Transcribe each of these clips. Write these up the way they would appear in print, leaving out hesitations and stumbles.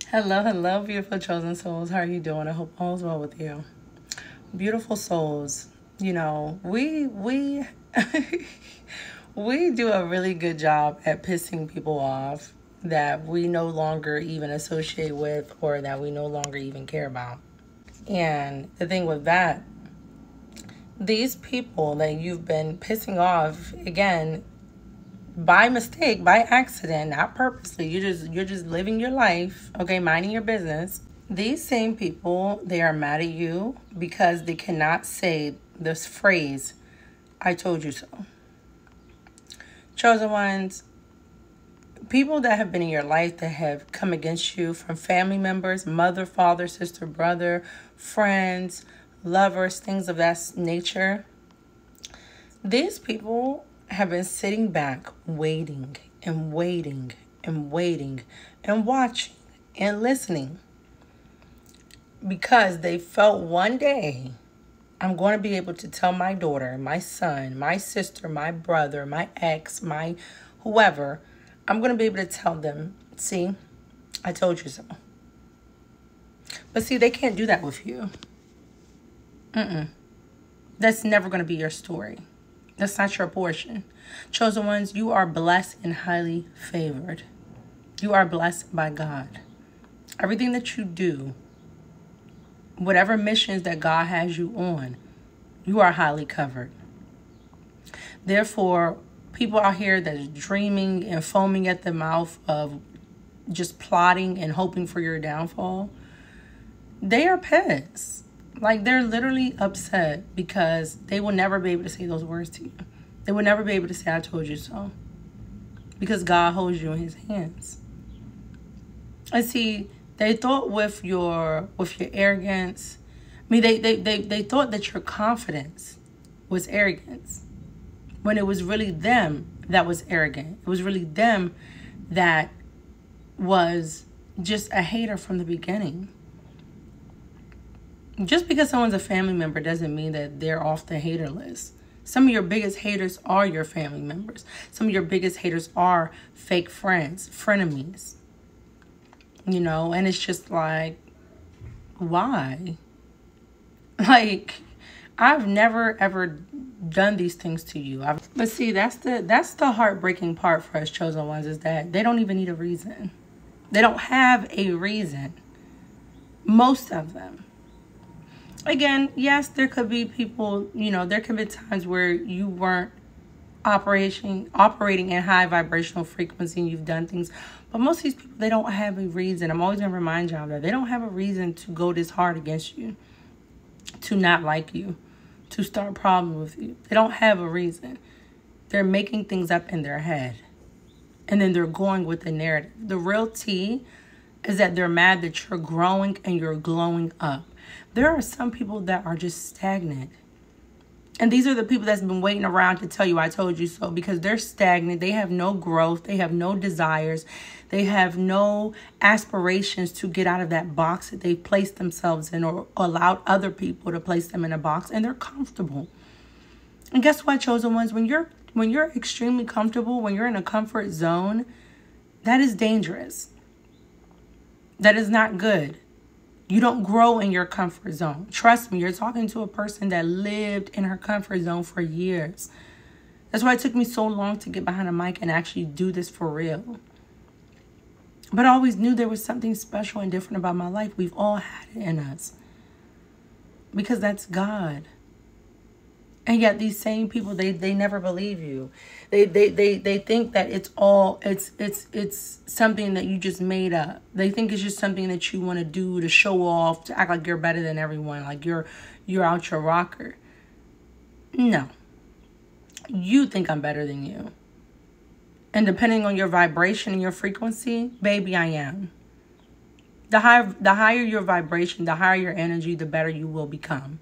Hello, hello, beautiful chosen souls. How are you doing? I hope all is well with you. Beautiful souls. We we do a really good job at pissing people off that we no longer even associate with or that we no longer even care about. And the thing with that, these people that you've been pissing off, again, by mistake, by accident, not purposely. You're just living your life, okay, minding your business. These same people, they are mad at you because they cannot say this phrase, "I told you so." Chosen ones, people that have been in your life that have come against you, from family members, mother, father, sister, brother, friends, lovers, things of that nature. These people have been sitting back waiting and waiting and waiting and watching and listening because they felt one day, I'm going to be able to tell my daughter, my son, my sister, my brother, my ex, my whoever, I'm going to be able to tell them, see, I told you so. But see, they can't do that with you. That's never going to be your story. That's not your portion. Chosen ones, you are blessed and highly favored. You are blessed by God. Everything that you do, whatever missions that God has you on, you are highly covered. Therefore, people out here that is dreaming and foaming at the mouth of just plotting and hoping for your downfall, they are pissed. Like, they're literally upset because they will never be able to say those words to you. They will never be able to say, I told you so. Because God holds you in his hands. And see, they thought with your arrogance, they thought that your confidence was arrogance. When it was really them that was arrogant. It was really them that was just a hater from the beginning. Just because someone's a family member doesn't mean that they're off the hater list. Some of your biggest haters are your family members. Some of your biggest haters are fake friends, frenemies. And it's just like, why? Like, I've never ever done these things to you. But see, that's the heartbreaking part for us chosen ones, is that they don't even need a reason. They don't have a reason. Most of them. Again, yes, there could be people, there could be times where you weren't operating in high vibrational frequency and you've done things. But most of these people, they don't have a reason. I'm always going to remind y'all that they don't have a reason to go this hard against you, to not like you, to start problems with you. They don't have a reason. They're making things up in their head. And then they're going with the narrative. The real tea is that they're mad that you're growing and you're glowing up. There are some people that are just stagnant. And these are the people that's been waiting around to tell you, I told you so, because they're stagnant. They have no growth. They have no desires. They have no aspirations to get out of that box that they've placed themselves in or allowed other people to place them in a box. And they're comfortable. And guess what, chosen ones? When you're extremely comfortable, when you're in a comfort zone, that is dangerous. That is not good. You don't grow in your comfort zone. Trust me, you're talking to a person that lived in her comfort zone for years. That's why it took me so long to get behind a mic and actually do this for real. But I always knew there was something special and different about my life. We've all had it in us. Because that's God. And yet these same people, they never believe you. They think that it's something that you just made up. They think it's just something that you want to do to show off, to act like you're better than everyone, like you're out your rocker. No. You think I'm better than you. And depending on your vibration and your frequency, baby, I am. The higher your vibration, the higher your energy, the better you will become.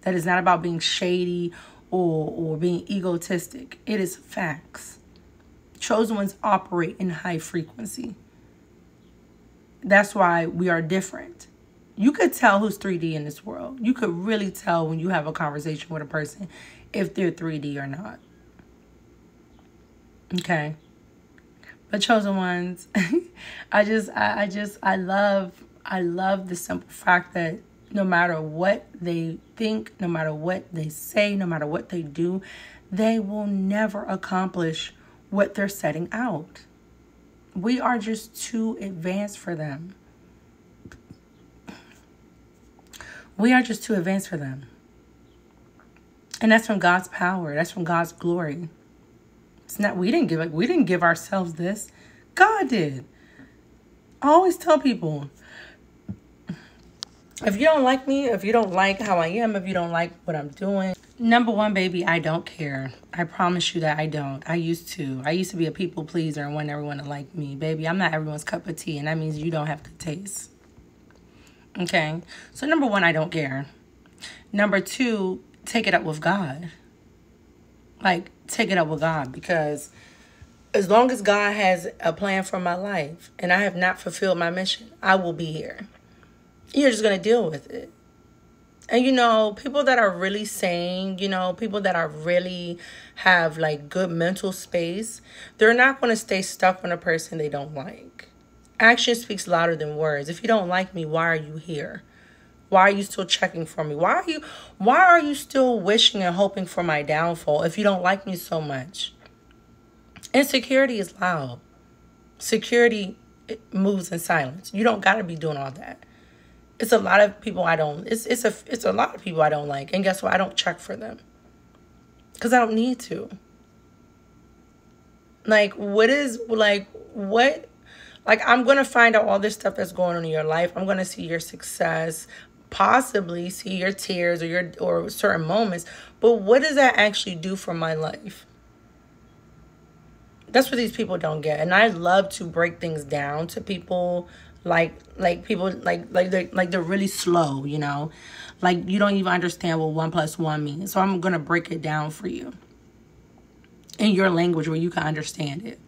That is not about being shady or being egotistic. It is facts. Chosen ones operate in high frequency. That's why we are different. You could tell who's 3D in this world. You could really tell when you have a conversation with a person if they're 3D or not. Okay? But chosen ones, I love the simple fact that no matter what they think, no matter what they say, no matter what they do, they will never accomplish what they're setting out. We are just too advanced for them. We are just too advanced for them. And that's from God's power. That's from God's glory. It's not, we didn't give ourselves this. God did. I always tell people, if you don't like me, if you don't like how I am, if you don't like what I'm doing, number one, baby, I don't care. I promise you that I don't. I used to be a people pleaser and want everyone to like me. Baby, I'm not everyone's cup of tea, and that means you don't have good taste. Okay? So number one, I don't care. Number two, take it up with God. Like, take it up with God, because as long as God has a plan for my life and I have not fulfilled my mission, I will be here. You're just going to deal with it. And, you know, people that are really sane, you know, people that are really have like good mental space, they're not going to stay stuck on a person they don't like. Action speaks louder than words. If you don't like me, why are you here? Why are you still checking for me? Why are you still wishing and hoping for my downfall if you don't like me so much? Insecurity is loud. Security moves in silence. You don't got to be doing all that. It's a lot of people I don't. It's a lot of people I don't like, and guess what? I don't check for them because I don't need to. Like, I'm gonna find out all this stuff that's going on in your life. I'm gonna see your success, possibly see your tears or certain moments. But what does that actually do for my life? That's what these people don't get. And I love to break things down to people. Like people they're really slow, you know, like you don't even understand what 1 + 1 means. So I'm gonna break it down for you in your language where you can understand it.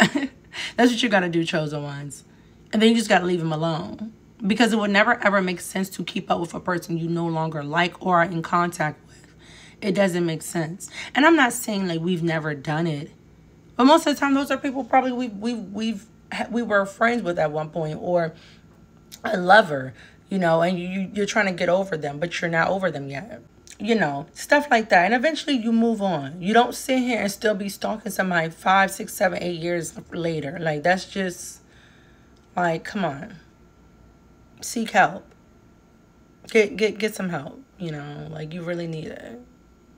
That's what you gotta do, chosen ones. And then you just gotta leave them alone, because it would never ever make sense to keep up with a person you no longer like or are in contact with. It doesn't make sense. And I'm not saying like we've never done it, but most of the time those are people probably we were friends with at one point, or a lover, you know, and you're trying to get over them, but you're not over them yet. You know, stuff like that. And eventually you move on. You don't sit here and still be stalking somebody 5, 6, 7, 8 years later. Like, that's just, like, come on. Seek help. Get some help, you know. Like, you really need it.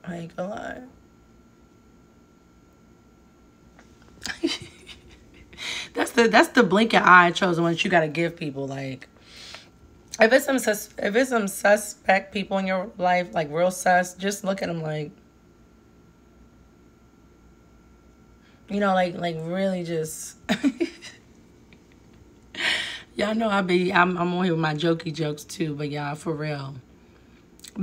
Like, a lot. That's the blinking eye chosen ones you gotta give people. Like, if it's some suspect people in your life, like real sus, just look at them like, you know, like really just. Y'all know I'm on here with my jokey jokes too, but y'all, for real,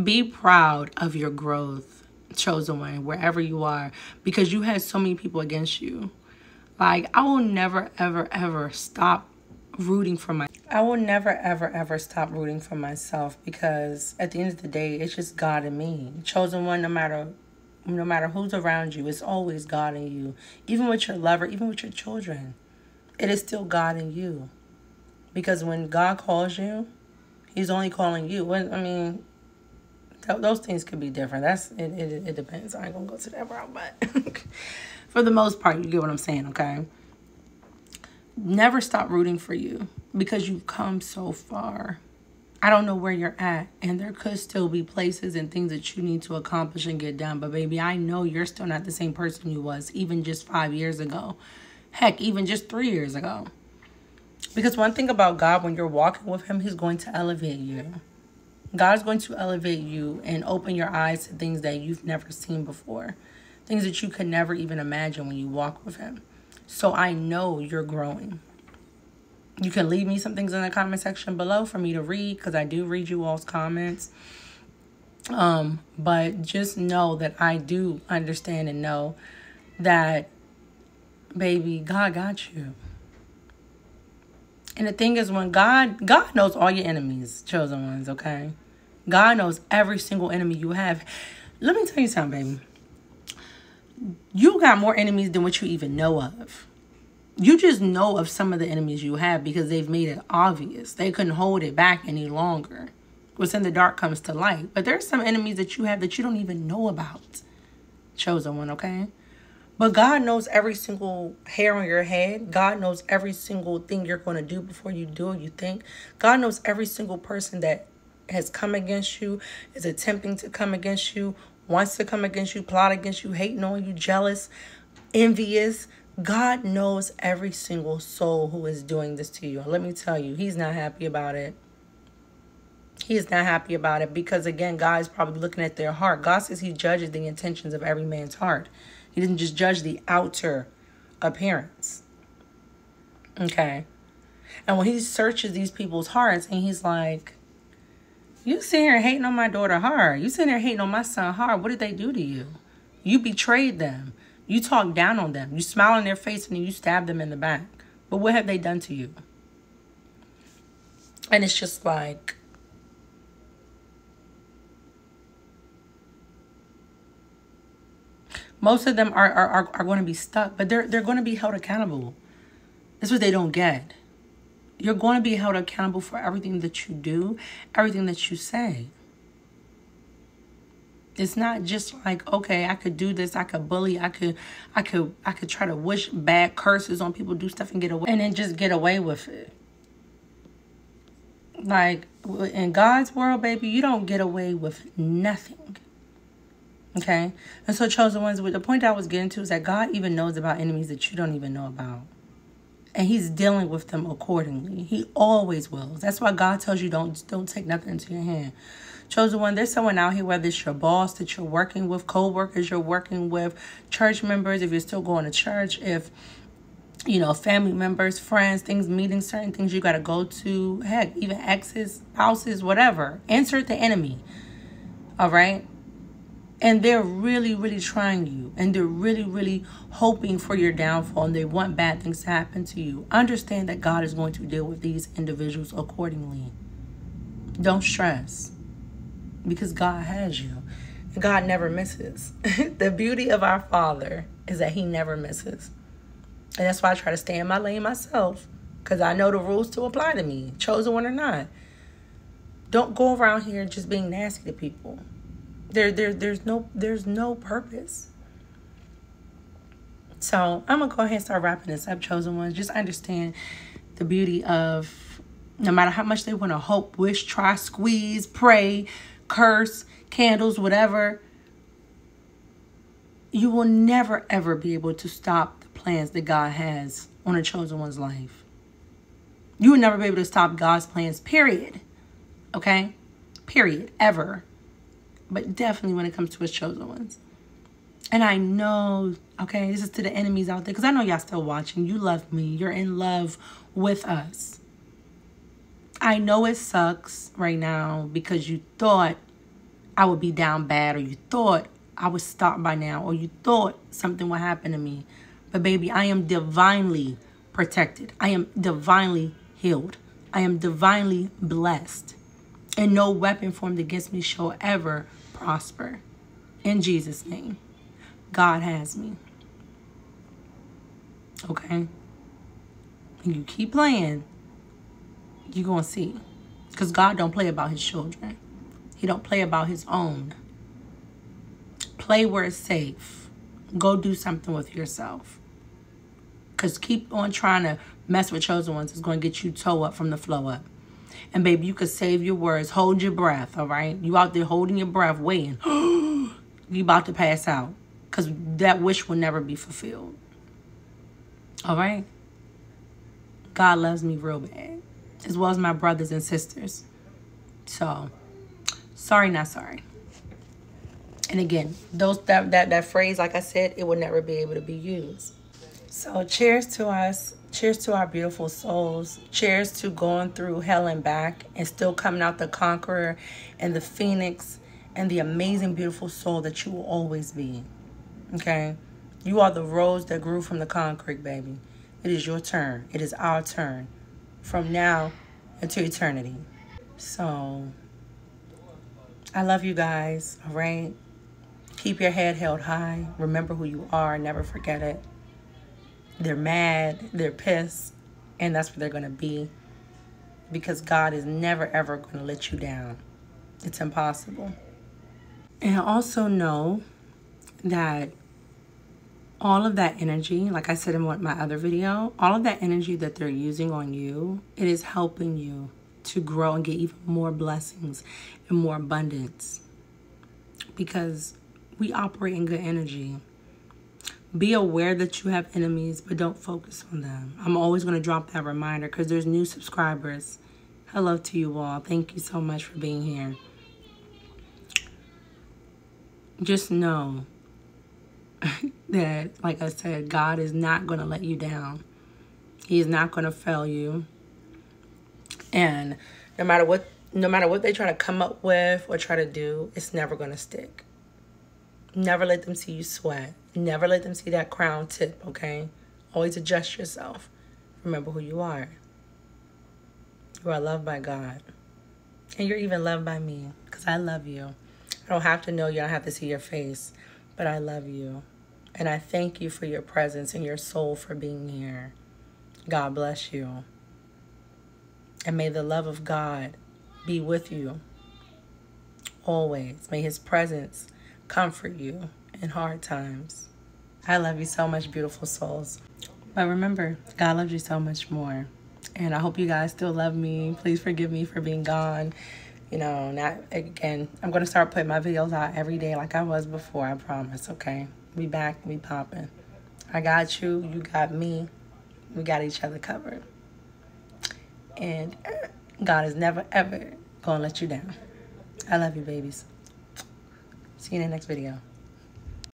be proud of your growth, chosen one, wherever you are, because you had so many people against you. Like, I will never, ever, ever stop rooting for I will never, ever, ever stop rooting for myself, because at the end of the day, it's just God and me. Chosen one, no matter who's around you, it's always God and you. Even with your lover, even with your children, it is still God and you. Because when God calls you, he's only calling you. I mean, those things could be different. It depends. I ain't gonna go to that route, but for the most part, you get what I'm saying, okay? Never stop rooting for you, because you've come so far. I don't know where you're at, and there could still be places and things that you need to accomplish and get done. But baby, I know you're still not the same person you was even just 5 years ago. Heck, even just 3 years ago. Because one thing about God, when you're walking with him, he's going to elevate you. God's going to elevate you and open your eyes to things that you've never seen before. Things that you could never even imagine when you walk with him. So I know you're growing. You can leave me some things in the comment section below for me to read, because I do read you all's comments. But just know that I do understand and know that, baby, God got you. And the thing is, when God knows all your enemies, chosen ones, okay? God knows every single enemy you have. Let me tell you something, baby. You got more enemies than what you even know of. You just know of some of the enemies you have because they've made it obvious. They couldn't hold it back any longer. What's in the dark comes to light. But there's some enemies that you have that you don't even know about. Chosen one, okay? But God knows every single hair on your head. God knows every single thing you're going to do before you do it, you think. God knows every single person that has come against you, is attempting to come against you, wants to come against you, plot against you, hating on you, jealous, envious. God knows every single soul who is doing this to you. And let me tell you, he's not happy about it. He is not happy about it because, again, God is probably looking at their heart. God says he judges the intentions of every man's heart. He didn't just judge the outer appearance. Okay. And when he searches these people's hearts and he's like, you sitting here hating on my daughter hard. You sitting here hating on my son hard. What did they do to you? You betrayed them. You talked down on them. You smile on their face and then you stab them in the back. But what have they done to you? And it's just like, most of them are going to be stuck, but they're going to be held accountable. That's what they don't get. You're going to be held accountable for everything that you do, everything that you say. It's not just like, okay, I could do this, I could bully, I could try to wish bad curses on people, do stuff and get away, and then just get away with it. Like, in God's world, baby, you don't get away with nothing. Okay? And so, chosen ones, the point I was getting to is that God even knows about enemies that you don't even know about. And he's dealing with them accordingly. He always will. That's why God tells you don't take nothing into your hand. Chosen one, there's someone out here, whether it's your boss that you're working with, co-workers you're working with, church members, if you're still going to church, if, you know, family members, friends, things, meetings, certain things you got to go to, heck, even exes, spouses, whatever. Insert the enemy. All right? And they're really, really trying you. And they're really, really hoping for your downfall. And they want bad things to happen to you. Understand that God is going to deal with these individuals accordingly. Don't stress. Because God has you. And God never misses. The beauty of our Father is that he never misses. And that's why I try to stay in my lane myself. Because I know the rules to apply to me. Chosen one or not. Don't go around here just being nasty to people. There's no purpose. So I'm gonna go ahead and start wrapping this up, chosen ones. Just understand the beauty of no matter how much they want to hope, wish, try, squeeze, pray, curse, candles, whatever, you will never ever be able to stop the plans that God has on a chosen one's life. You will never be able to stop God's plans, period. Okay? Period. Ever. But definitely when it comes to his chosen ones. And I know, okay, this is to the enemies out there, because I know y'all still watching. You love me. You're in love with us. I know it sucks right now because you thought I would be down bad, or you thought I would stop by now, or you thought something would happen to me. But baby, I am divinely protected. I am divinely healed. I am divinely blessed. And no weapon formed against me shall ever prosper. In Jesus' name. God has me. Okay? And you keep playing, you're going to see. Because God don't play about his children. He don't play about his own. Play where it's safe. Go do something with yourself. Because keep on trying to mess with chosen ones is going to get you toe up from the flow up. And baby, you could save your words. Hold your breath, all right? You out there holding your breath, waiting. You about to pass out. Because that wish will never be fulfilled. All right? God loves me real bad. As well as my brothers and sisters. So, sorry, not sorry. And again, that phrase, like I said, it will never be able to be used. So, cheers to us. Cheers to our beautiful souls. Cheers to going through hell and back and still coming out the conqueror and the phoenix and the amazing, beautiful soul that you will always be. Okay? You are the rose that grew from the concrete, baby. It is your turn. It is our turn. From now until eternity. So, I love you guys, all right? Keep your head held high. Remember who you are. Never forget it. They're mad, they're pissed, and that's where they're going to be, because God is never ever going to let you down. It's impossible. And also know that all of that energy, like I said in my other video, all of that energy that they're using on you, it is helping you to grow and get even more blessings and more abundance, because we operate in good energy. Be aware that you have enemies, but don't focus on them. I'm always going to drop that reminder because there's new subscribers. Hello to you all. Thank you so much for being here. Just know that, like I said, God is not going to let you down. He is not going to fail you. And no matter what they try to come up with or try to do, it's never going to stick. Never let them see you sweat. Never let them see that crown tip, okay? Always adjust yourself. Remember who you are. You are loved by God. And you're even loved by me, because I love you. I don't have to know you. I don't have to see your face. But I love you. And I thank you for your presence and your soul for being here. God bless you. And may the love of God be with you always. May his presence comfort you in hard times. I love you so much, beautiful souls. But remember, God loves you so much more. And I hope you guys still love me. Please forgive me for being gone. You know, not again. I'm going to start putting my videos out every day like I was before, I promise, okay? We back, we popping. I got you, you got me. We got each other covered. And God is never, ever going to let you down. I love you, babies. See you in the next video.